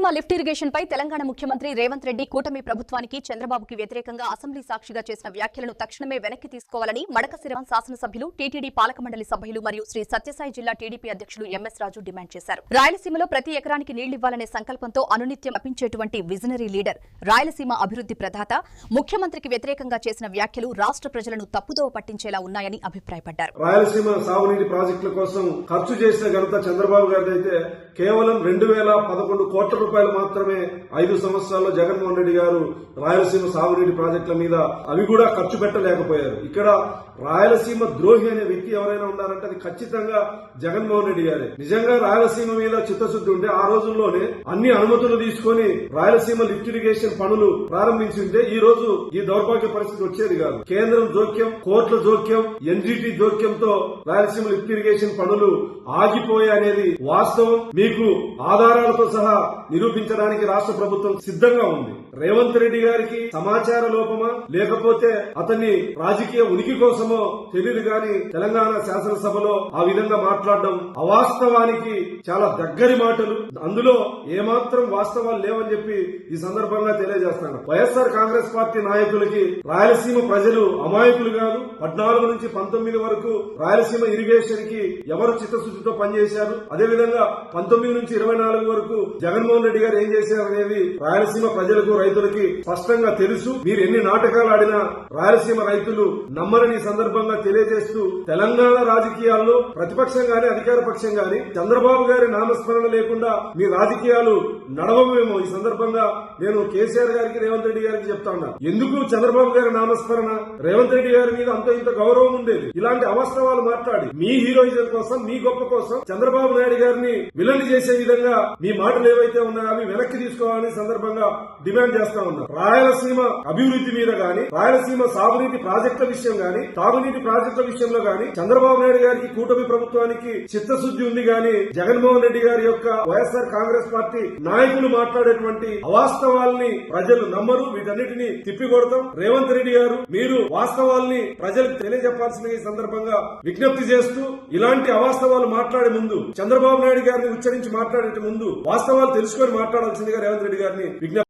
Rayalaseema lift irrigation పై తెలంగాణ ముఖ్యమంత్రి రేవంత్ రెడ్డి కూటమి ప్రభుత్వానికి చంద్రబాబుకి వ్యతిరేకంగా అసెంబ్లీ సాక్షిగా చేసిన వ్యాఖ్యలను తక్షణమే వెనక్కి తీసుకోవాలని మడకశిర శాసనసభ్యులు టీటీడీ పాలక మండలి సభ్యులు మరియు శ్రీ సత్యసాయి జిల్లా టీడీపీ అధ్యక్షులు ఎంఎస్ రాజు డిమాండ్ చేశారు. రాయలసీమలో ప్రతి ఎకరానికి నీళ్లివ్వాలనే సంకల్పంతో అనునిత్యం అప్పించేటువంటి విజనరీ లీడర్, రాయలసీమ అభివృద్ధి ప్రదాత ముఖ్యమంత్రికి వ్యతిరేకంగా చేసిన వ్యాఖ్యలు రాష్ట్ర ప్రజలను తప్పుదోవ పట్టించేలా ఉన్నాయని అభిప్రాయపడ్డారు. రాయలసీమ సాగునీటి ప్రాజెక్టుల కోసం ఖర్చు చేసిన ఘనత చంద్రబాబు గారిదైతే కేవలం 2011 కోట్ల రూపాయలు మాత్రమే 5 సంవత్సరాల్లో జగన్మోహన్ రెడ్డి గారు రాయలసీమ సాగునీటి ప్రాజెక్టుల మీద అవి కూడా ఖర్చు పెట్టలేకపోయారు. ఇక్కడ రాయలసీమ ద్రోహి అనే వ్యక్తి ఎవరైనా ఉన్నారంటే అది ఖచ్చితంగా జగన్మోహన్ రెడ్డి గారే. నిజంగా రాయలసీమ మీద చిత్తశుద్ధి ఉంటే ఆ రోజుల్లోనే అన్ని అనుమతులు తీసుకుని రాయలసీమ లిఫ్ట్ ఇరిగేషన్ పనులు ప్రారంభించి ఉంటే ఈ రోజు ఈ దౌర్భాగ్య పరిస్థితి వచ్చేది కాదు. కేంద్రం జోక్యం, కోర్టుల జోక్యం, ఎన్జీటీ జోక్యంతో రాయలసీమ లిఫ్ట్ ఇరిగేషన్ పనులు ఆగిపోయాయనేది వాస్తవం. మీకు ఆధారాలతో సహా నిరూపించడానికి రాష్ట్ర ప్రభుత్వం సిద్ధంగా ఉంది. రేవంత్ రెడ్డి గారికి సమాచార లోపమా లేకపోతే అతన్ని రాజకీయ ఉనికి కోసమో తెలియదు గాని తెలంగాణ శాసనసభలో ఆ విధంగా మాట్లాడడం అవాస్తవానికి చాలా దగ్గరి మాటలు. అందులో ఏమాత్రం వాస్తవాలు లేవని చెప్పి ఈ సందర్భంగా తెలియజేస్తాను. వైఎస్ఆర్ కాంగ్రెస్ పార్టీ నాయకులకి రాయలసీమ ప్రజలు అమాయకులు కాదు. 14 నుంచి 19 వరకు రాయలసీమ ఇరిగేషన్ కి ఎవరు చిత్తశుద్ధితో పనిచేశారు, అదేవిధంగా 19 నుంచి 24 వరకు జగన్మోహన్ రెడ్డి గారు ఏం చేశారు అనేది రాయలసీమ ప్రజలకు, రైతులకి స్పష్టంగా తెలుసు. మీరు ఎన్ని నాటకాలు ఆడినా రాయలసీమ రైతులు నమ్మరని సందర్భంగా తెలియజేస్తూ తెలంగాణ రాజకీయాల్లో ప్రతిపక్షం గాని అధికార పక్షం గాని చంద్రబాబు గారి నామస్మరణ లేకుండా మీ రాజకీయాలు నడవమేమో ఈ సందర్భంగా నేను కేసీఆర్ గారికి, రేవంత్ రెడ్డి గారికి చెప్తా ఉన్నా. ఎందుకు చంద్రబాబు గారి నామస్మరణ? రేవంత్ రెడ్డి గారి మీద అంత ఇంత గౌరవం ఉండేది. ఇలాంటి అవస్థవాలు మాట్లాడి మీ హీరోయిజం కోసం, మీ గొప్ప కోసం చంద్రబాబు నాయుడు గారిని విలన్ చేసే విధంగా మీ మాటలు ఏవైతే ఉన్నాయో అవి వెనక్కి తీసుకోవాలని సందర్భంగా డిమాండ్ చేస్తా ఉన్నా. రాయలసీమ అభివృద్ధి మీద గాని, రాయలసీమ సాగునీటి ప్రాజెక్టుల విషయం గాని, తాగునీటి ప్రాజెక్టుల విషయంలో గాని చంద్రబాబు నాయుడు గారికి, కూటమి ప్రభుత్వానికి చిత్తశుద్ధి ఉంది గాని జగన్మోహన్ రెడ్డి గారి యొక్క వైఎస్ఆర్ కాంగ్రెస్ పార్టీ నాయకులు మాట్లాడేటువంటి అవాస్తవాల్ని ప్రజలు నమ్మరు. వీటన్నిటిని తిప్పికొడతాం. రేవంత్ రెడ్డి గారు మీరు వాస్తవాల్ని ప్రజలకు తెలియజెప్పాల్సిన ఈ సందర్భంగా విజ్ఞప్తి చేస్తూ ఇలాంటి అవాస్తవాలు మాట్లాడే ముందు, చంద్రబాబు నాయుడు గారిని ఉచ్చరించి మాట్లాడే ముందు వాస్తవాలు తెలుసుకొని మాట్లాడాల్సిందిగా రేవంత్ రెడ్డి గారిని విజ్ఞప్తి